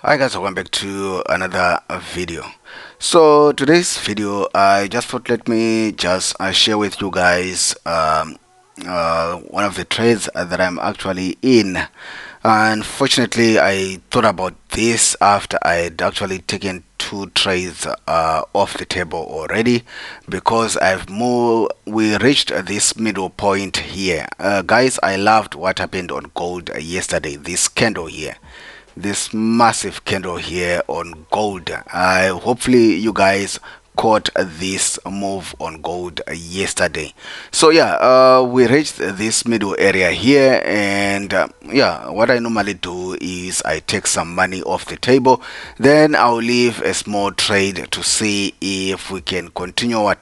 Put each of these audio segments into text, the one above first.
Hi guys, welcome back to another video. So today's video, I just thought let me just share with you guys one of the trades that I'm actually in. Unfortunately, I thought about this after I'd actually taken two trades off the table already, because we reached this middle point here. Guys, I loved what happened on gold yesterday, this candle here, this massive candle here on gold. Hopefully you guys caught this move on gold yesterday. So yeah, we reached this middle area here, and yeah, what I normally do is I take some money off the table, then I'll leave a small trade to see if we can continue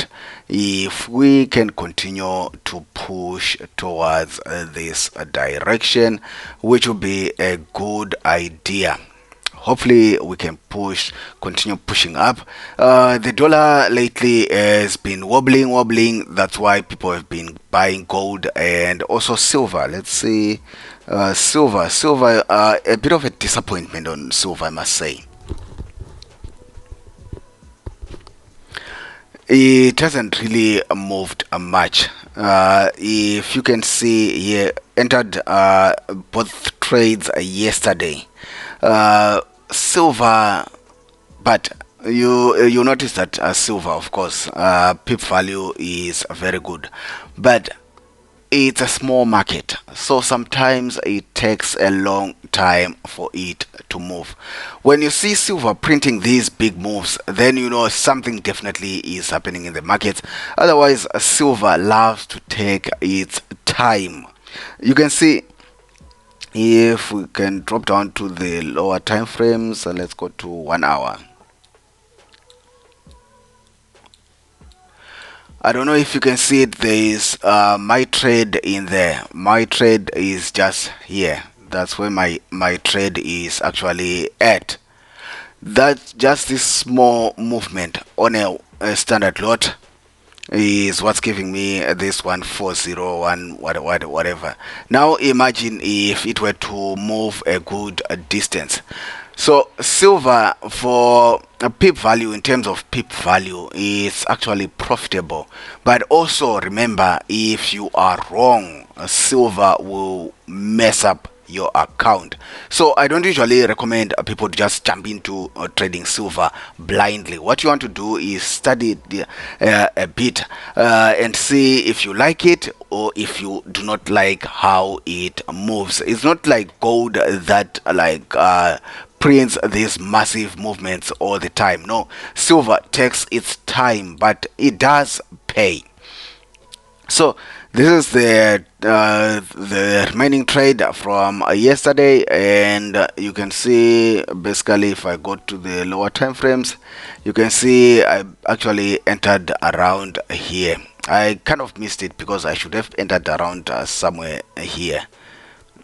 to push towards this direction, which will be a good idea. Hopefully we can continue pushing up. The dollar lately has been wobbling. That's why people have been buying gold and also silver. Let's see, silver, a bit of a disappointment on silver, I must say. It hasn't really moved much. If you can see here, entered both trades yesterday. Silver, but you notice that silver, of course, pip value is very good, but it's a small market, so sometimes it takes a long time for it to move. When you see silver printing these big moves, then you know something definitely is happening in the market. Otherwise, silver loves to take its time. You can see, if we can drop down to the lower time frames, let's go to 1 hour. I don't know if you can see it. There is my trade in there. My trade is just here. That's where my trade is actually at. That's just this small movement on a standard lot is what's giving me this 1401 whatever. Now imagine if it were to move a good distance. So silver, for a pip value, in terms of pip value, is actually profitable. But also remember, if you are wrong, silver will mess up your account. So I don't usually recommend people to just jump into trading silver blindly. What you want to do is study a bit and see if you like it or if you do not like how it moves. It's not like gold that prints these massive movements all the time. No, silver takes its time, but it does pay. So this is the remaining trade from yesterday, and you can see basically, if I go to the lower time frames, you can see I actually entered around here. I kind of missed it because I should have entered around somewhere here.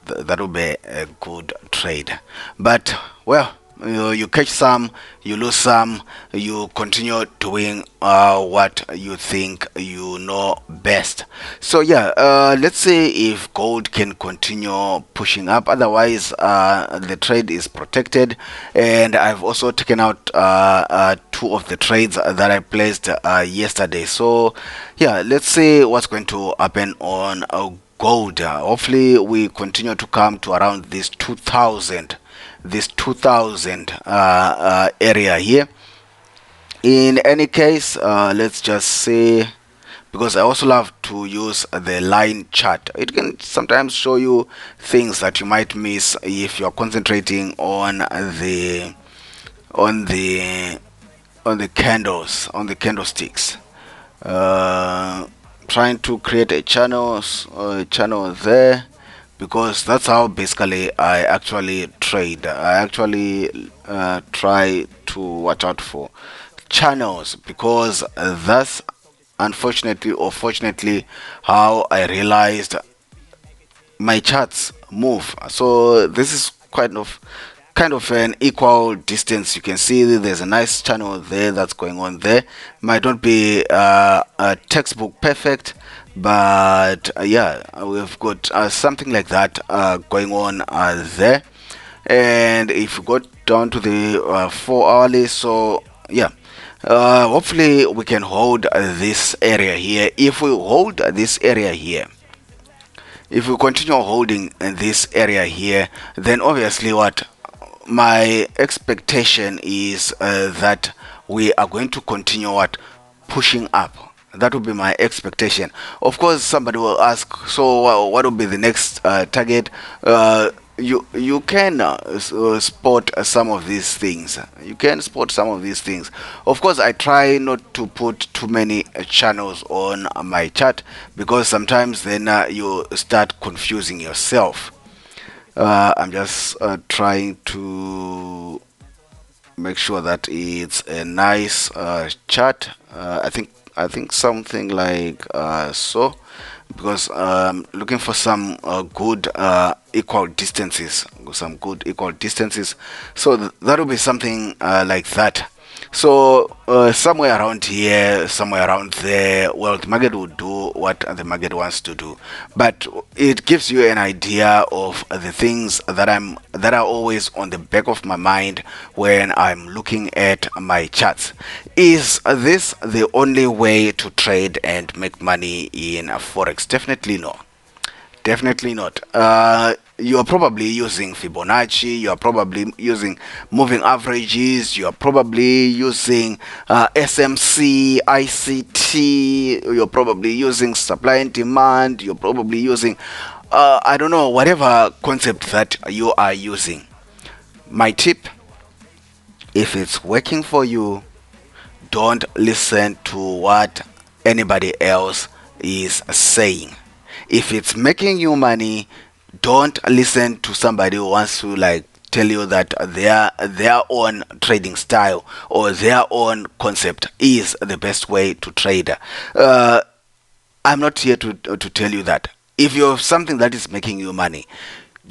That would be a good trade, but well, you catch some, you lose some, you continue doing what you think you know best. So yeah, let's see if gold can continue pushing up. Otherwise, the trade is protected, and I've also taken out two of the trades that I placed yesterday. So yeah, let's see what's going to happen on gold. Hopefully we continue to come to around this 2000 area here. In any case, let's just say, because I also love to use the line chart, it can sometimes show you things that you might miss if you're concentrating on the candlesticks. Trying to create a channel there, because that's how basically I actually trade. I actually try to watch out for channels, because that's unfortunately or fortunately how I realized my charts move. So this is kind of an equal distance. You can see there's a nice channel there that's going on there. Might not be a textbook perfect, but yeah, we've got something like that going on there. And if you go down to the 4 hourly, so yeah, hopefully we can hold this area here. If we hold this area here, if we continue holding in this area here, then obviously what my expectation is that we are going to continue what pushing up. That would be my expectation. Of course, somebody will ask, so what will be the next target? You can spot some of these things. You can spot some of these things. Of course, I try not to put too many channels on my chart, because sometimes then you start confusing yourself. I'm just trying to make sure that it's a nice chart. I think something like so, because looking for some good equal distances, so that will be something like that. So somewhere around here, somewhere around there, well, the market will do what the market wants to do, but it gives you an idea of the things that are always on the back of my mind when I'm looking at my charts. Is this the only way to trade and make money in forex? Definitely no. Definitely not. You are probably using Fibonacci, you are probably using moving averages, you are probably using SMC, ICT, you're probably using supply and demand, you're probably using, I don't know, whatever concept that you are using. My tip, if it's working for you, don't listen to what anybody else is saying. If it's making you money, don't listen to somebody who wants to like tell you that their own trading style or their own concept is the best way to trade. uh, I'm not here to tell you that. If you have something that is making you money,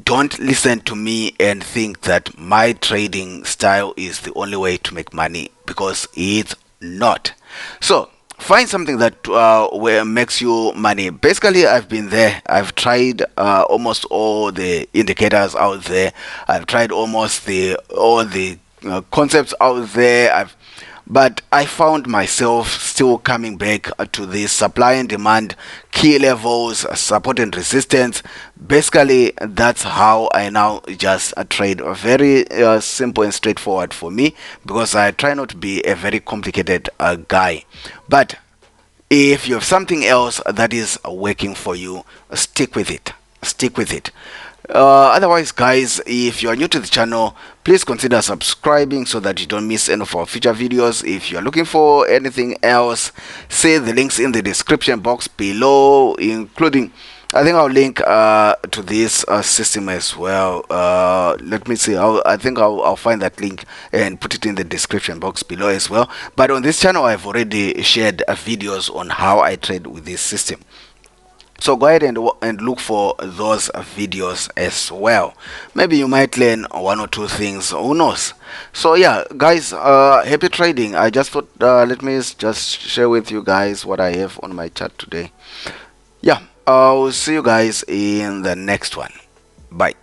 don't listen to me and think that my trading style is the only way to make money, because it's not. So find something that where makes you money. Basically, I've been there. I've tried almost all the indicators out there. I've tried almost the all the concepts out there. But I found myself still coming back to the supply and demand key levels, support and resistance. Basically, that's how I now just trade. Very simple and straightforward for me, because I try not to be a very complicated guy. But if you have something else that is working for you, stick with it. Stick with it. Otherwise, guys, if you are new to the channel, please consider subscribing so that you don't miss any of our future videos. If you are looking for anything else, see the links in the description box below, including, I think I'll link to this system as well. Let me see. I think I'll find that link and put it in the description box below as well. But on this channel, I've already shared videos on how I trade with this system. So go ahead and look for those videos as well. Maybe you might learn one or two things. Who knows? So yeah, guys, happy trading. I just thought let me just share with you guys what I have on my chart today. Yeah, I'll see you guys in the next one. Bye.